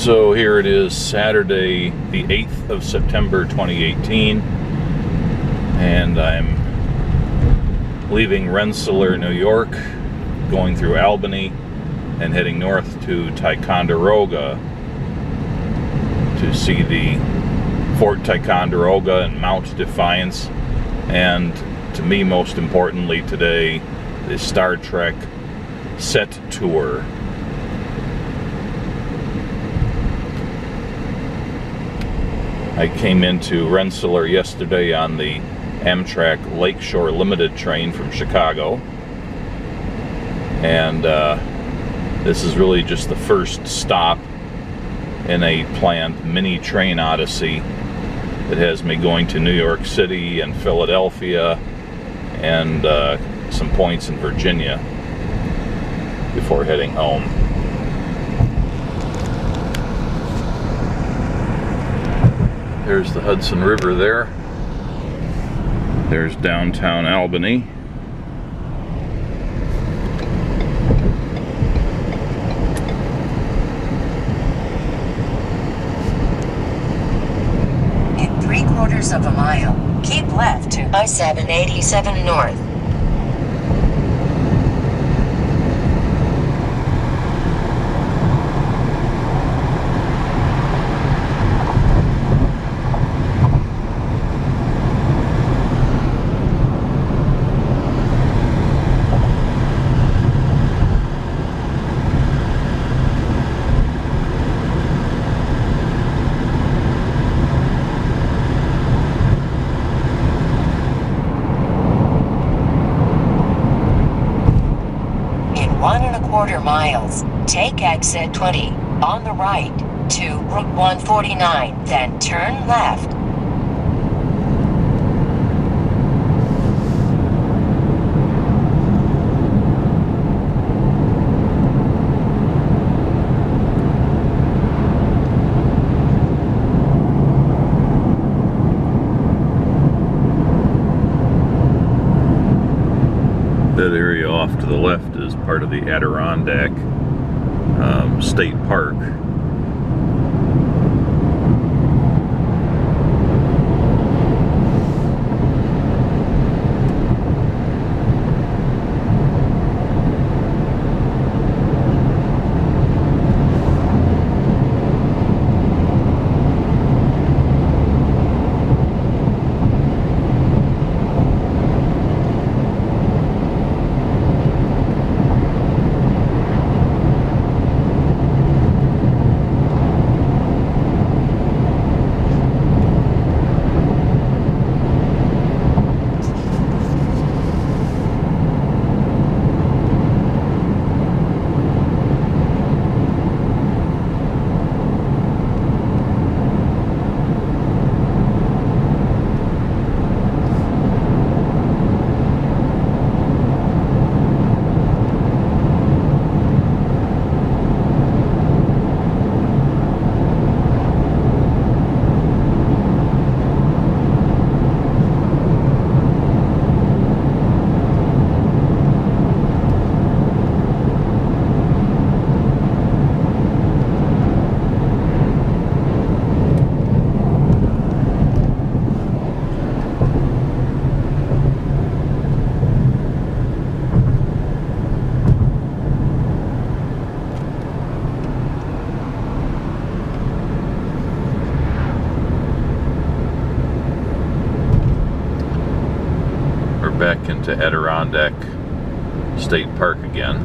So here it is, Saturday the 8th of September 2018, and I'm leaving Rensselaer, New York, going through Albany and heading north to Ticonderoga to see the Fort Ticonderoga and Mount Defiance, and to me most importantly today, the Star Trek set tour. I came into Rensselaer yesterday on the Amtrak Lakeshore Limited train from Chicago, and this is really just the first stop in a planned mini train odyssey that has me going to New York City and Philadelphia and some points in Virginia before heading home. There's the Hudson River there. There's downtown Albany. In 3/4 of a mile, keep left to I-787 North. In 1¼ miles, take exit 20 on the right to Route 149, then turn left. That area off to the left is part of the Adirondack State Park. Back into Adirondack State Park again.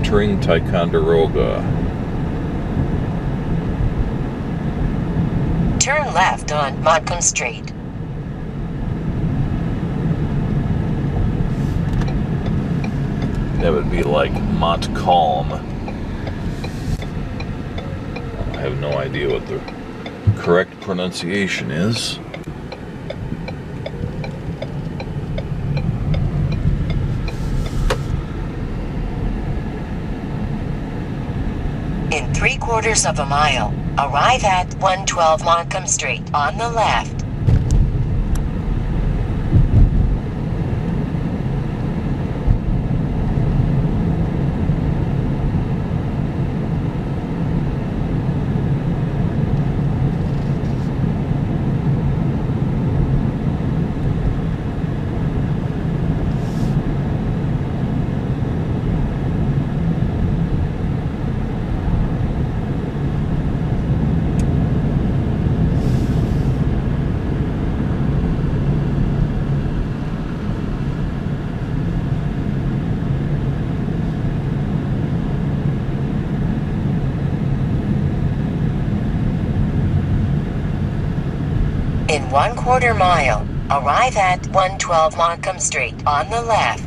entering Ticonderoga. Turn left on Montcalm Street. That would be like Montcalm. I have no idea what the correct pronunciation is. In 3/4 of a mile, arrive at 112 Montcalm Street on the left. In 1/4 mile, arrive at 112 Montcalm Street on the left.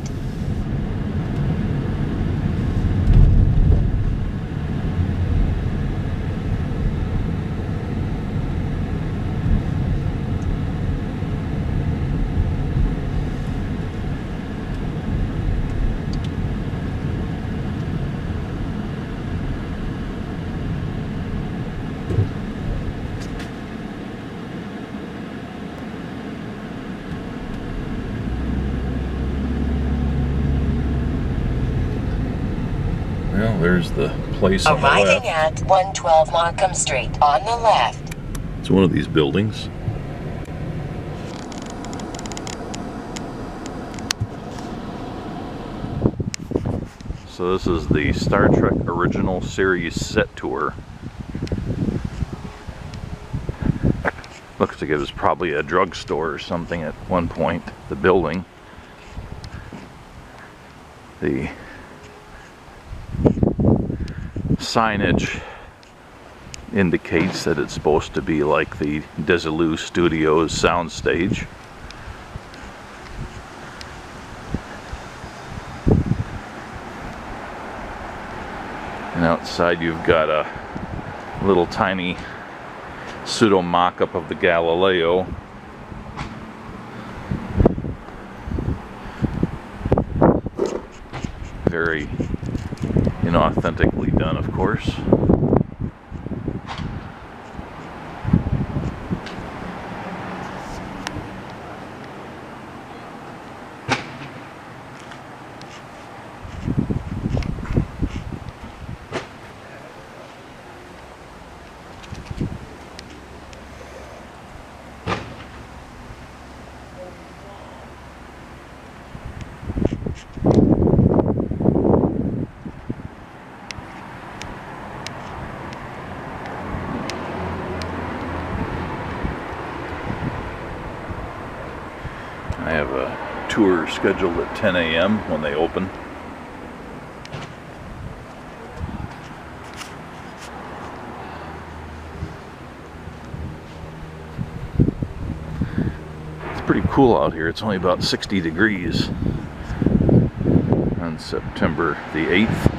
Well, there's the place on the Arriving left. at 112 Montcalm Street on the left. It's one of these buildings. So this is the Star Trek Original Series set tour. Looks like it was probably a drugstore or something at one point, the building. The signage indicates that it's supposed to be like the Desilu Studios soundstage. And outside you've got a little tiny pseudo mock-up of the Galileo. Very inauthentically done, of course. I have a tour scheduled at 10 a.m. when they open. It's pretty cool out here. It's only about 60 degrees on September the 8th.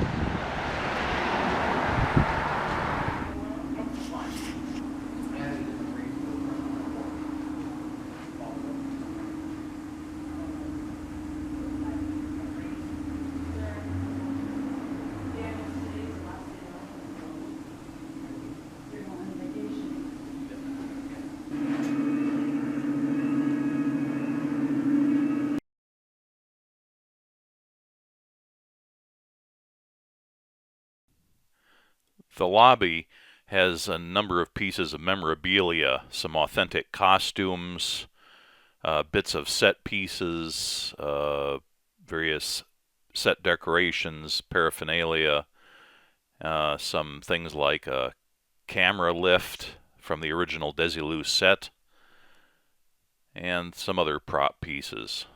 The lobby has a number of pieces of memorabilia, some authentic costumes, bits of set pieces, various set decorations, paraphernalia, some things like a camera lift from the original Desilu set, and some other prop pieces.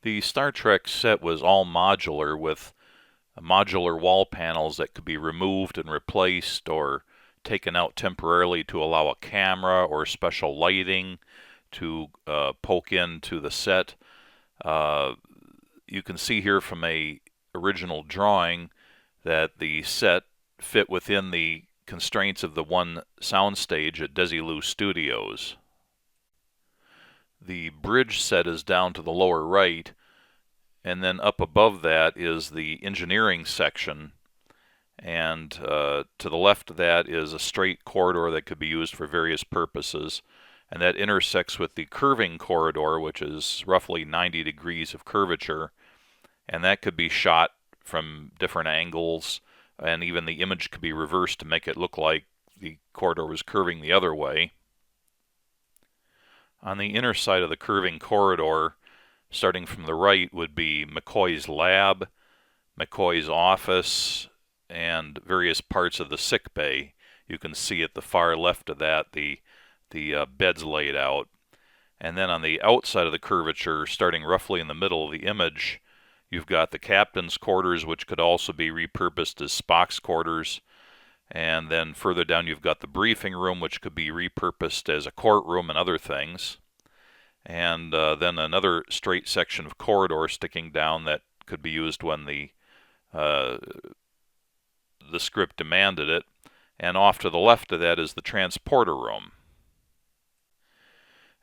The Star Trek set was all modular with modular wall panels that could be removed and replaced or taken out temporarily to allow a camera or special lighting to poke into the set. You can see here from a original drawing that the set fit within the constraints of the one soundstage at Desilu Studios. The bridge set is down to the lower right, and then up above that is the engineering section, and to the left of that is a straight corridor that could be used for various purposes, and that intersects with the curving corridor, which is roughly 90 degrees of curvature, and that could be shot from different angles, and even the image could be reversed to make it look like the corridor was curving the other way. On the inner side of the curving corridor, starting from the right, would be McCoy's lab, McCoy's office, and various parts of the sick bay. You can see at the far left of that the beds laid out. And then on the outside of the curvature, starting roughly in the middle of the image, you've got the captain's quarters, which could also be repurposed as Spock's quarters. And then further down you've got the briefing room, which could be repurposed as a courtroom and other things. And then another straight section of corridor sticking down that could be used when the script demanded it. And off to the left of that is the transporter room.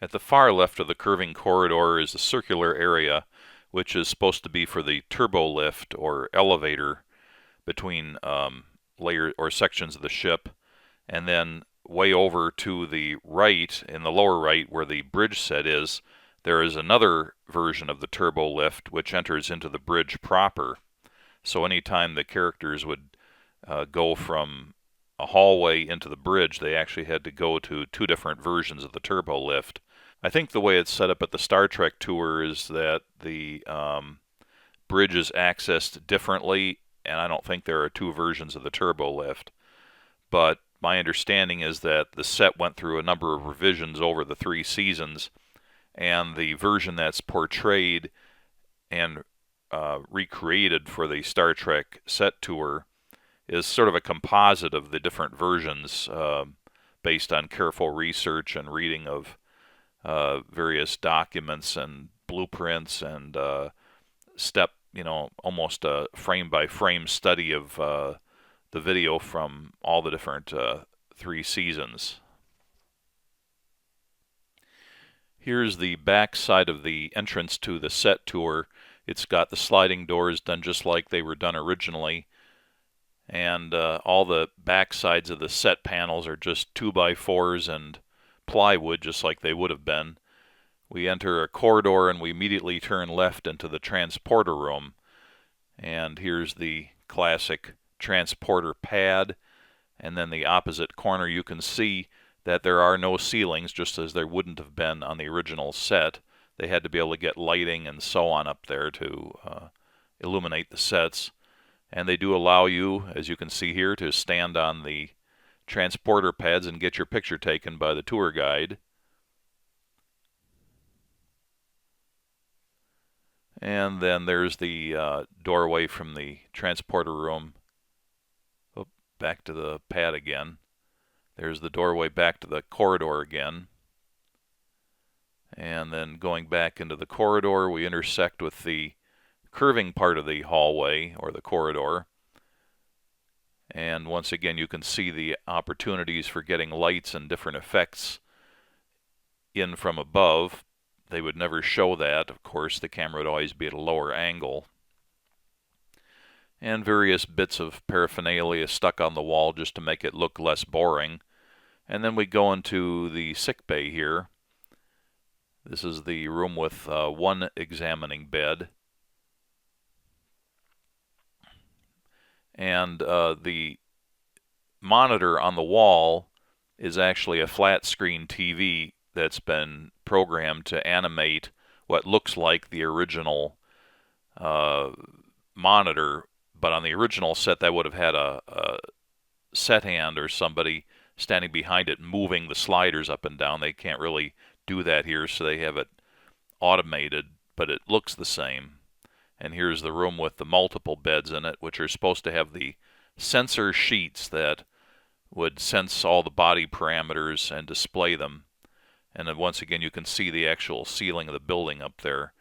At the far left of the curving corridor is a circular area, which is supposed to be for the turbo lift or elevator between layer or sections of the ship. And then way over to the right, in the lower right where the bridge set is, there is another version of the turbo lift which enters into the bridge proper. So anytime the characters would go from a hallway into the bridge, they actually had to go to two different versions of the turbo lift. I think the way it's set up at the Star Trek tour is that the bridge is accessed differently, and I don't think there are two versions of the turbo lift. But my understanding is that the set went through a number of revisions over the 3 seasons, and the version that's portrayed and recreated for the Star Trek set tour is sort of a composite of the different versions based on careful research and reading of various documents and blueprints and almost a frame-by-frame study of the video from all the different 3 seasons. Here's the back side of the entrance to the set tour. It's got the sliding doors done just like they were done originally, and all the back sides of the set panels are just 2x4s and plywood, just like they would have been. We enter a corridor and we immediately turn left into the transporter room, and here's the classic transporter pad, and then the opposite corner you can see that there are no ceilings, just as there wouldn't have been on the original set. They had to be able to get lighting and so on up there to illuminate the sets. And they do allow you, as you can see here, to stand on the transporter pads and get your picture taken by the tour guide. And then there's the doorway from the transporter room. Oh, back to the pad again. There's the doorway back to the corridor again. And then going back into the corridor, we intersect with the curving part of the hallway or the corridor. And once again, you can see the opportunities for getting lights and different effects in from above. They would never show that. Of course, the camera would always be at a lower angle. And various bits of paraphernalia stuck on the wall just to make it look less boring. And then we go into the sick bay here. This is the room with one examining bed. And the monitor on the wall is actually a flat screen TV that's been programmed to animate what looks like the original monitor, but on the original set that would have had a set hand or somebody standing behind it moving the sliders up and down. They can't really do that here, so they have it automated but it looks the same. And here's the room with the multiple beds in it, which are supposed to have the sensor sheets that would sense all the body parameters and display them. And then once again, you can see the actual ceiling of the building up there.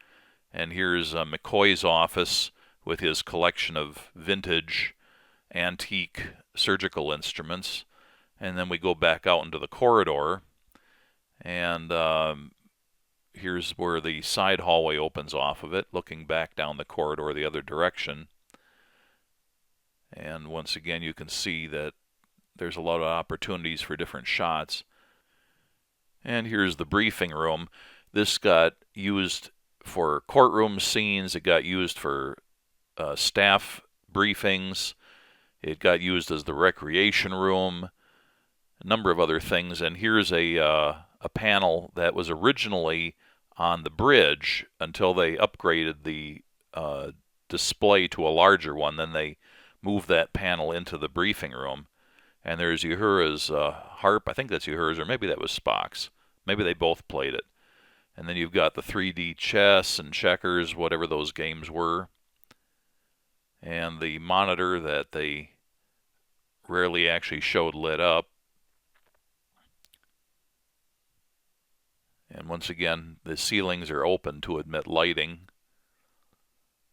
And here's McCoy's office with his collection of vintage, antique surgical instruments. And then we go back out into the corridor, and here's where the side hallway opens off of it, looking back down the corridor the other direction. And once again, you can see that there's a lot of opportunities for different shots. And here's the briefing room. This got used for courtroom scenes. It got used for staff briefings. It got used as the recreation room, a number of other things. And here's a panel that was originally on the bridge until they upgraded the display to a larger one. Then they moved that panel into the briefing room. And there's Uhura's harp. I think that's Uhura's, or maybe that was Spock's. Maybe they both played it. And then you've got the 3D chess and checkers, whatever those games were. And the monitor that they rarely actually showed lit up. And once again, the ceilings are open to admit lighting.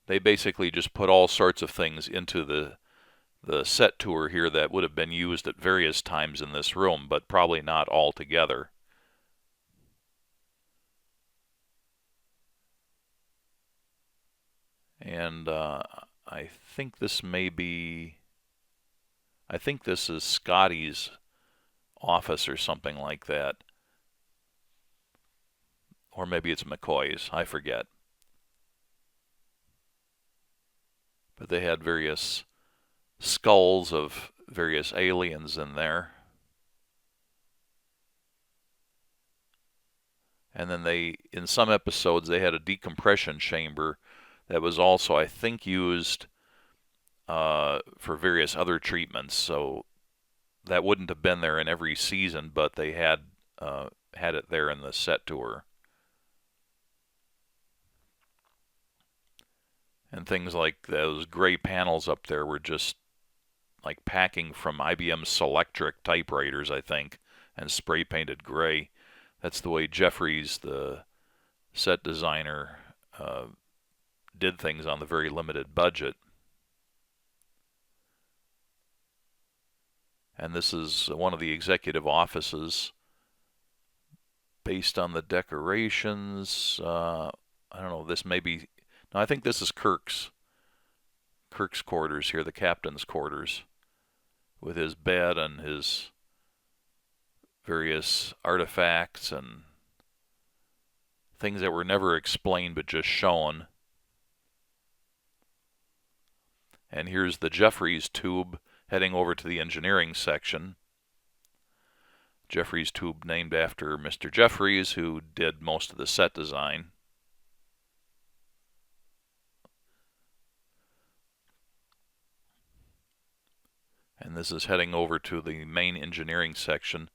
They basically just put all sorts of things into the set tour here that would have been used at various times in this room, but probably not all together. And I think this is Scotty's office or something like that. Or maybe it's McCoy's, I forget. But they had various skulls of various aliens in there. And then in some episodes, they had a decompression chamber that was also, I think, used for various other treatments. So that wouldn't have been there in every season, but they had it there in the set tour. And things like those gray panels up there were just like packing from IBM Selectric typewriters, I think, and spray painted gray. That's the way Jefferies, the set designer, did things on the very limited budget. And this is one of the executive offices based on the decorations. I don't know, this may be... No, I think this is Kirk's quarters here, the captain's quarters, with his bed and his various artifacts and things that were never explained but just shown. And here's the Jefferies tube heading over to the engineering section. Jefferies tube named after Mr. Jefferies, who did most of the set design. And this is heading over to the main engineering section,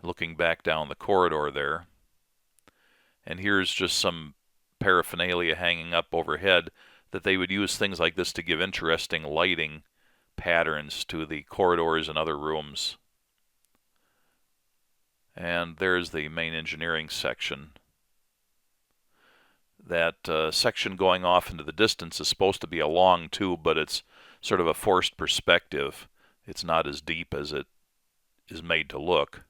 looking back down the corridor there. And here's just some paraphernalia hanging up overhead that they would use things like this to give interesting lighting patterns to the corridors and other rooms. And there's the main engineering section. That section going off into the distance is supposed to be a long tube, but it's sort of a forced perspective. It's not as deep as it is made to look.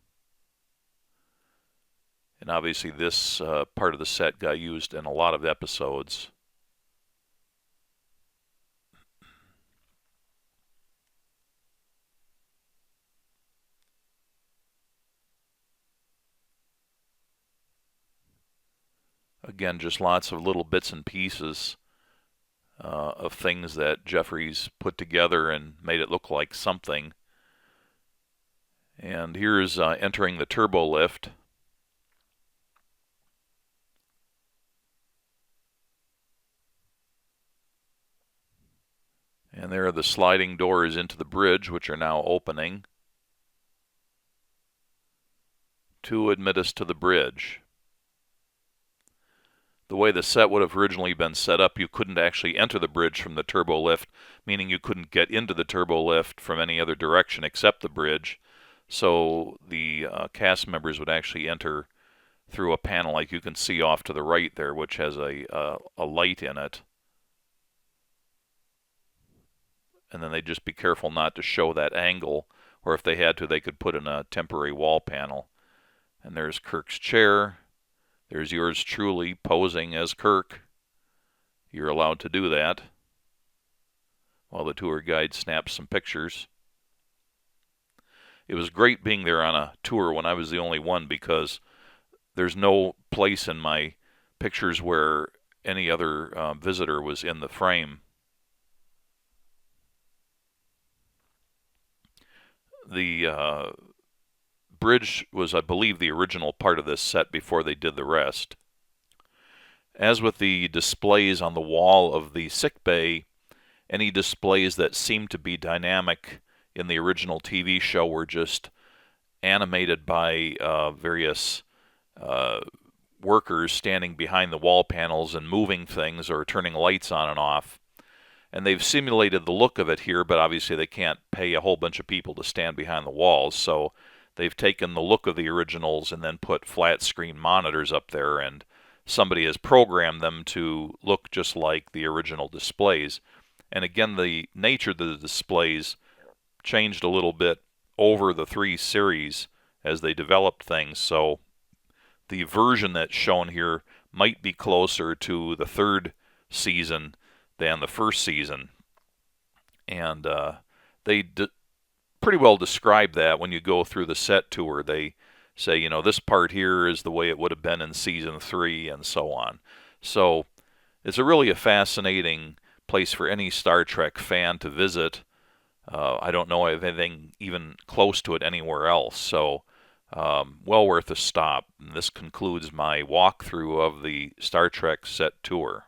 And obviously this part of the set got used in a lot of episodes. Again, just lots of little bits and pieces of things that Jefferies put together and made it look like something. And here's entering the turbo lift. And there are the sliding doors into the bridge, which are now opening to admit us to the bridge. the way the set would have originally been set up, you couldn't actually enter the bridge from the turbo lift, meaning you couldn't get into the turbo lift from any other direction except the bridge. So the cast members would actually enter through a panel like you can see off to the right there, which has a light in it. And then they'd just be careful not to show that angle, or if they had to, they could put in a temporary wall panel. And there's Kirk's chair. There's yours truly posing as Kirk. You're allowed to do that while the tour guide snaps some pictures. It was great being there on a tour when I was the only one, because there's no place in my pictures where any other visitor was in the frame. The bridge was, I believe, the original part of this set before they did the rest. As with the displays on the wall of the sickbay, any displays that seemed to be dynamic in the original TV show were just animated by various workers standing behind the wall panels and moving things or turning lights on and off. And they've simulated the look of it here, but obviously they can't pay a whole bunch of people to stand behind the walls, so they've taken the look of the originals and then put flat screen monitors up there, and somebody has programmed them to look just like the original displays. And again, the nature of the displays changed a little bit over the 3 series as they developed things, so the version that's shown here might be closer to the 3rd season than the 1st season. And they pretty well describe that when you go through the set tour. They say, you know, this part here is the way it would have been in season 3 and so on. So it's really a fascinating place for any Star Trek fan to visit. I don't know of anything even close to it anywhere else, so well worth a stop. And this concludes my walkthrough of the Star Trek set tour.